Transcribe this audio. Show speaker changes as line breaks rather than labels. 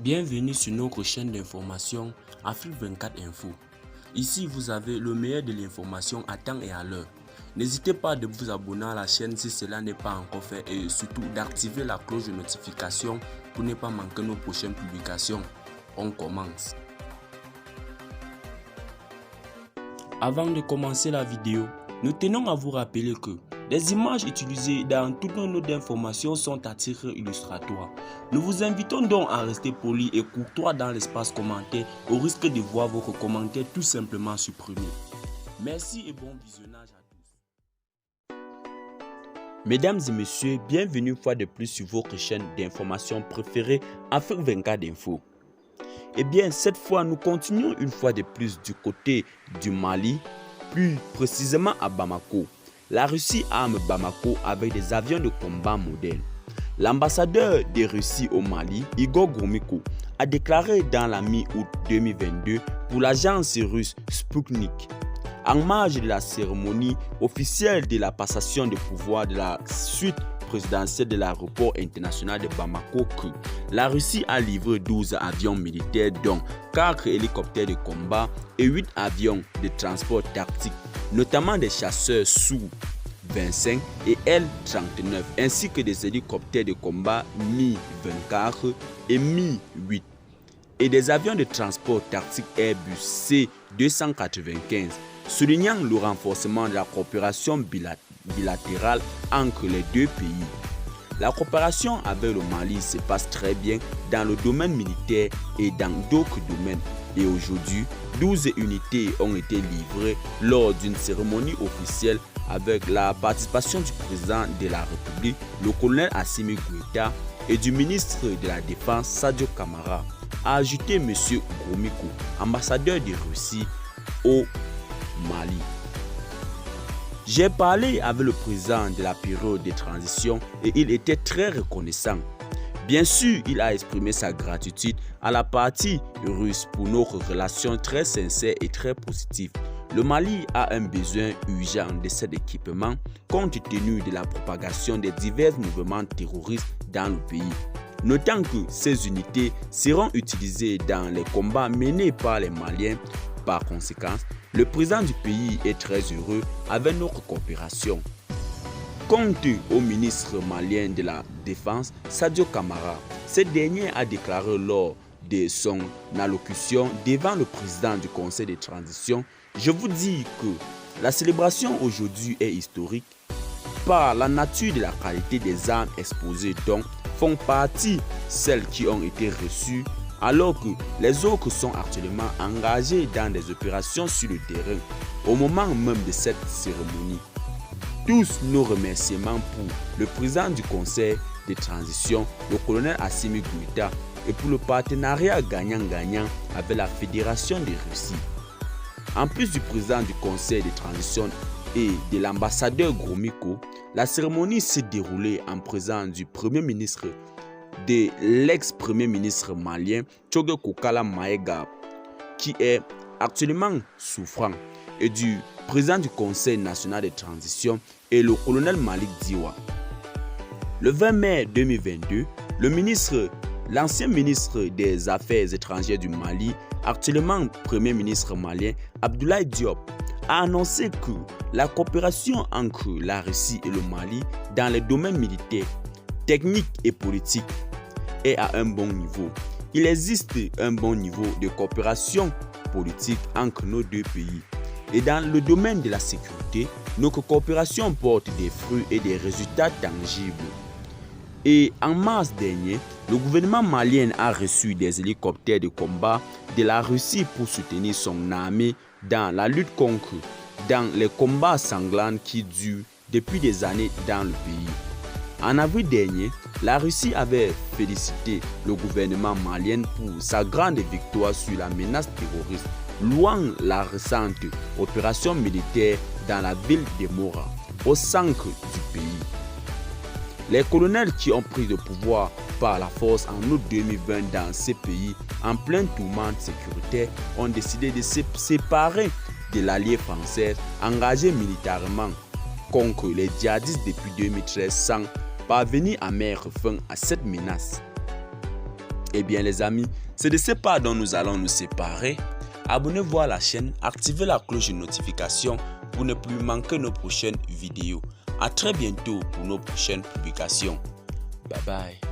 Bienvenue sur notre chaîne d'information Afrique 24 Info. Ici, vous avez le meilleur de l'information à temps et à l'heure. N'hésitez pas de vous abonner à la chaîne si cela n'est pas encore fait et surtout d'activer la cloche de notification pour ne pas manquer nos prochaines publications. On commence. Avant de commencer la vidéo, nous tenons à vous rappeler que les images utilisées dans toutes nos notes d'information sont à titre illustratoire. Nous vous invitons donc à rester poli et courtois dans l'espace commentaire au risque de voir votre commentaire tout simplement supprimé. Merci et bon visionnage à tous. Mesdames et messieurs, bienvenue une fois de plus sur votre chaîne d'information préférée Afrique 24 Info. Eh bien, cette fois, nous continuons une fois de plus du côté du Mali, plus précisément à Bamako. La Russie arme Bamako avec des avions de combat modernes. L'ambassadeur de Russie au Mali, Igor Gromyko, a déclaré dans la mi-août 2022 pour l'agence russe Sputnik, en marge de la cérémonie officielle de la passation de pouvoir de la suite présidentielle de l'aéroport international de Bamako que la Russie a livré 12 avions militaires dont 4 hélicoptères de combat et 8 avions de transport tactique, notamment des chasseurs Su-25 et L-39 ainsi que des hélicoptères de combat Mi-24 et Mi-8 et des avions de transport tactique Airbus C-295, soulignant le renforcement de la coopération bilatérale entre les deux pays. La coopération avec le Mali se passe très bien dans le domaine militaire et dans d'autres domaines. Et aujourd'hui, 12 unités ont été livrées lors d'une cérémonie officielle avec la participation du président de la République, le colonel Assimi Goïta, et du ministre de la Défense, Sadio Kamara, a ajouté M. Gromyko, ambassadeur de Russie au Mali. J'ai parlé avec le président de la période de transition et il était très reconnaissant. Bien sûr, il a exprimé sa gratitude à la partie russe pour notre relation très sincère et très positive. Le Mali a un besoin urgent de cet équipement compte tenu de la propagation des divers mouvements terroristes dans le pays. Notant que ces unités seront utilisées dans les combats menés par les Maliens. Par conséquent, le président du pays est très heureux avec notre coopération. Quant au ministre malien de la Défense, Sadio Kamara, ce dernier a déclaré lors de son allocution devant le président du conseil de transition: je vous dis que la célébration aujourd'hui est historique par la nature de la qualité des armes exposées dont font partie celles qui ont été reçues alors que les autres sont actuellement engagés dans des opérations sur le terrain au moment même de cette cérémonie. Tous nos remerciements pour le président du conseil de transition, le colonel Assimi Goïta, et pour le partenariat gagnant-gagnant avec la Fédération de Russie. En plus du président du conseil de transition et de l'ambassadeur Gromyko, la cérémonie s'est déroulée en présence du premier ministre de l'ex-premier ministre malien Tchogue Kokala Maïga, qui est actuellement souffrant, et du président du Conseil national de transition et le colonel Malik Diwa. Le 20 mai 2022, l'ancien ministre des Affaires étrangères du Mali, actuellement premier ministre malien, Abdoulaye Diop, a annoncé que la coopération entre la Russie et le Mali dans les domaines militaires, techniques et politiques est à un bon niveau. Il existe un bon niveau de coopération politique entre nos deux pays. Et dans le domaine de la sécurité, notre coopération porte des fruits et des résultats tangibles. Et en mars dernier, le gouvernement malien a reçu des hélicoptères de combat de la Russie pour soutenir son armée dans la lutte dans les combats sanglants qui durent depuis des années dans le pays. En avril dernier, la Russie avait félicité le gouvernement malien pour sa grande victoire sur la menace terroriste, louant la récente opération militaire dans la ville de Mora, au centre du pays. Les colonels qui ont pris le pouvoir par la force en août 2020 dans ces pays en plein tourment sécuritaire ont décidé de se séparer de l'allié français engagé militairement contre les djihadistes depuis 2013 sans parvenir à mettre fin à cette menace. Eh bien les amis, c'est de ce pas dont nous allons nous séparer. Abonnez-vous à la chaîne, activez la cloche de notification pour ne plus manquer nos prochaines vidéos. À très bientôt pour nos prochaines publications. Bye bye.